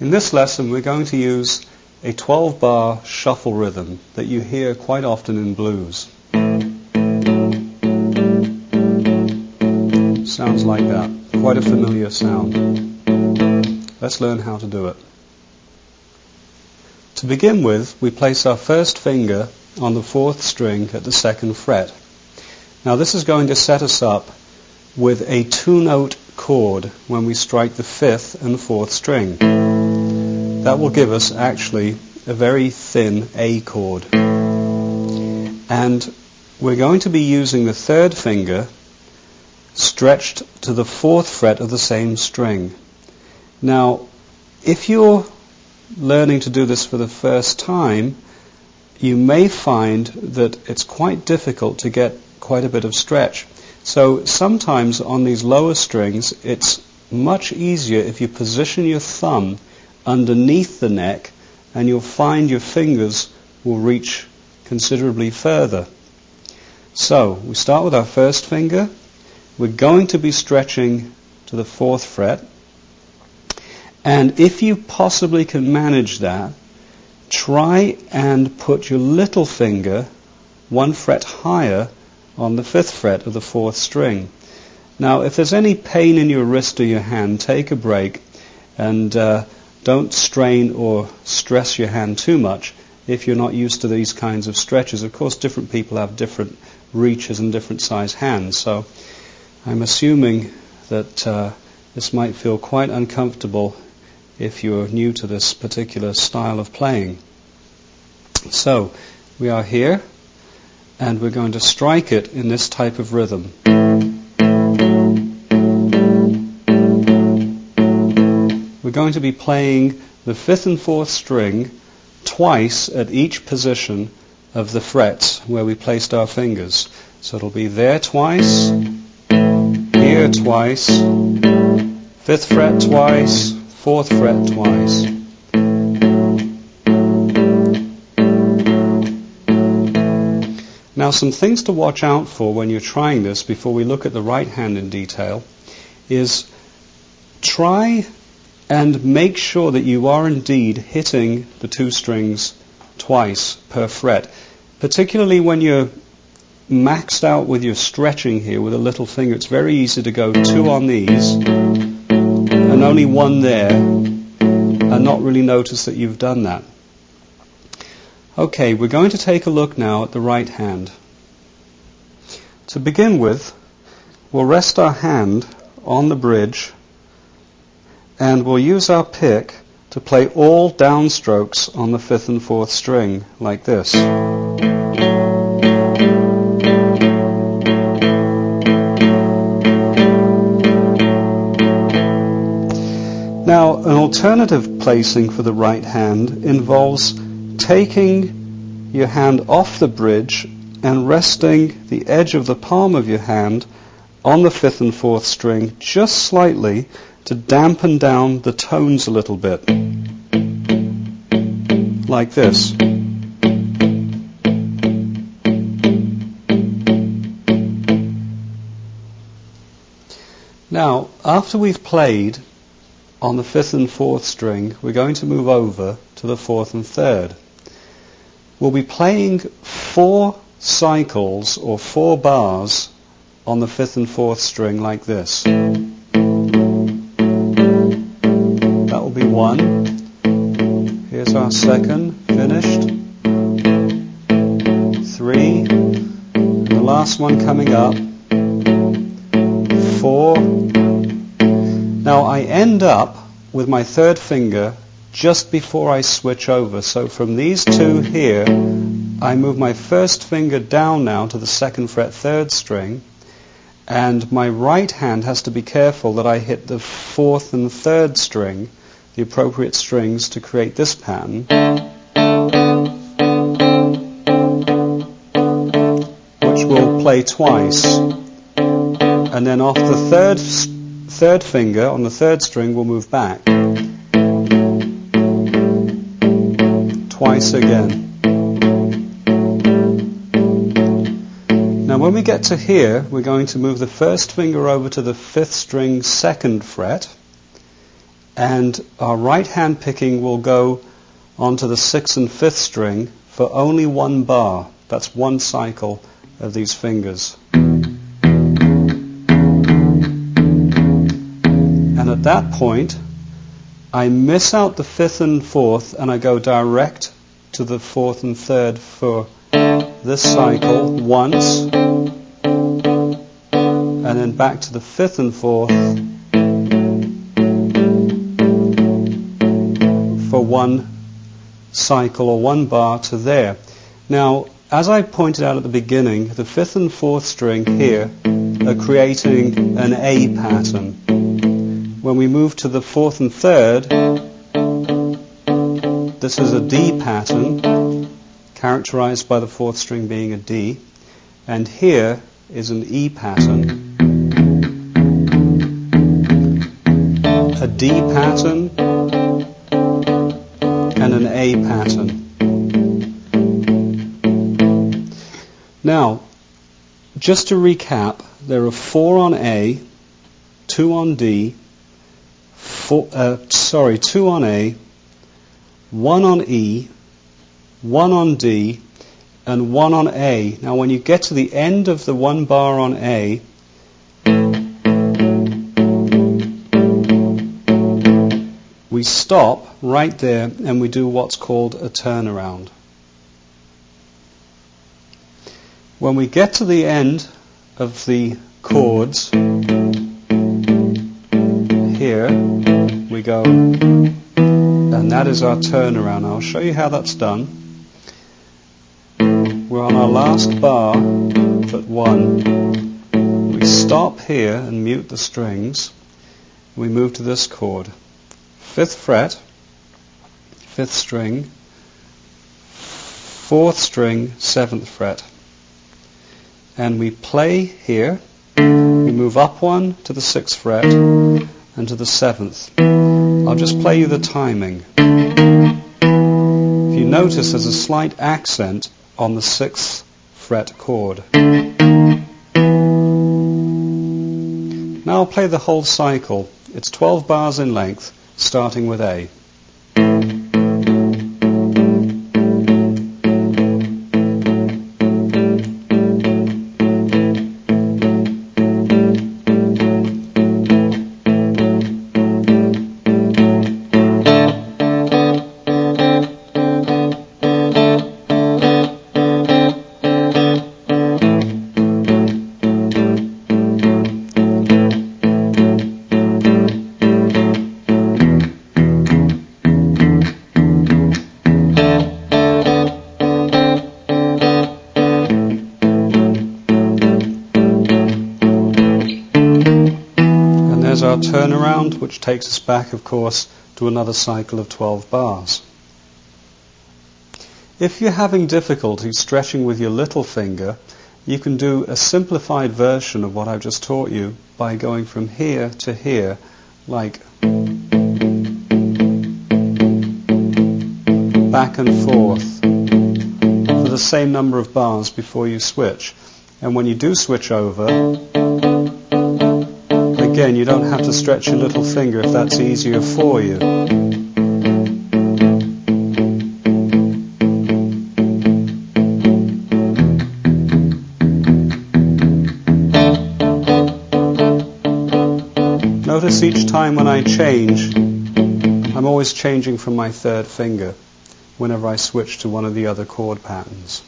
In this lesson we're going to use a 12-bar shuffle rhythm that you hear quite often in blues. Sounds like that. Quite a familiar sound. Let's learn how to do it. To begin with, we place our first finger on the 4th string at the 2nd fret. Now this is going to set us up with a 2-note chord when we strike the 5th and 4th string. That will give us actually a very thin A chord. And we're going to be using the 3rd finger stretched to the 4th fret of the same string. Now, if you're learning to do this for the first time, you may find that it's quite difficult to get quite a bit of stretch. So sometimes on these lower strings it's much easier if you position your thumb underneath the neck, and you'll find your fingers will reach considerably further. So we start with our first finger. We're going to be stretching to the 4th fret, and if you possibly can manage that, try and put your little finger 1 fret higher on the 5th fret of the 4th string. Now if there's any pain in your wrist or your hand, take a break and don't strain or stress your hand too much if you're not used to these kinds of stretches. Of course different people have different reaches and different size hands, so I'm assuming that this might feel quite uncomfortable if you're new to this particular style of playing. So we are here, and we're going to strike it in this type of rhythm. We're going to be playing the 5th and 4th string twice at each position of the frets where we placed our fingers. So it'll be there twice, here twice, 5th fret twice, 4th fret twice. Now some things to watch out for when you're trying this before we look at the right hand in detail is try and make sure that you are indeed hitting the 2 strings twice per fret, particularly when you're maxed out with your stretching here with a little finger. It's very easy to go 2 on these and only 1 there and not really notice that you've done that. Okay, we're going to take a look now at the right hand. To begin with, we'll rest our hand on the bridge and we'll use our pick to play all downstrokes on the 5th and 4th string, like this. Now, an alternative placing for the right hand involves taking your hand off the bridge and resting the edge of the palm of your hand on the 5th and 4th string just slightly to dampen down the tones a little bit, like this. Now, after we've played on the 5th and 4th string, we're going to move over to the 4th and 3rd. We'll be playing 4 cycles or 4 bars on the 5th and 4th string like this. That will be 1. Here's our 2nd, finished. 3. And the last one coming up. 4. Now I end up with my 3rd finger just before I switch over. So from these 2 here, I move my 1st finger down now to the 2nd fret 3rd string, and my right hand has to be careful that I hit the 4th and 3rd string, the appropriate strings to create this pattern, which we'll play twice. And then off the 3rd finger on the 3rd string we'll move back. Twice again. Now when we get to here, we're going to move the 1st finger over to the 5th string 2nd fret, and our right hand picking will go onto the 6th and 5th string for only one bar. That's one cycle of these fingers. And at that point, I miss out the 5th and 4th and I go direct to the 4th and 3rd for this cycle once, and then back to the 5th and 4th for one cycle or one bar to there. Now, as I pointed out at the beginning, the 5th and 4th string here are creating an A pattern. When we move to the 4th and 3rd, this is a D pattern, characterized by the 4th string being a D, and here is an E pattern. A D pattern and an A pattern. Now, just to recap, there are 4 on A, 2 on D, 2 on A, 1 on E, 1 on D, and 1 on A. Now when you get to the end of the one bar on A, we stop right there and we do what's called a turnaround. When we get to the end of the chords, here we go, and that is our turnaround. I'll show you how that's done. We're on our last bar but 1. We stop here and mute the strings. We move to this chord. 5th fret, 5th string, 4th string, 7th fret. And we play here. We move up 1 to the 6th fret and to the 7th. I'll just play you the timing. If you notice, there's a slight accent on the 6th fret chord. Now I'll play the whole cycle. It's 12 bars in length, starting with A. Our turnaround, which takes us back, of course, to another cycle of 12 bars. If you're having difficulty stretching with your little finger, you can do a simplified version of what I've just taught you by going from here to here, like back and forth for the same number of bars before you switch. And when you do switch over, again, you don't have to stretch your little finger if that's easier for you. Notice each time when I change, I'm always changing from my 3rd finger whenever I switch to one of the other chord patterns.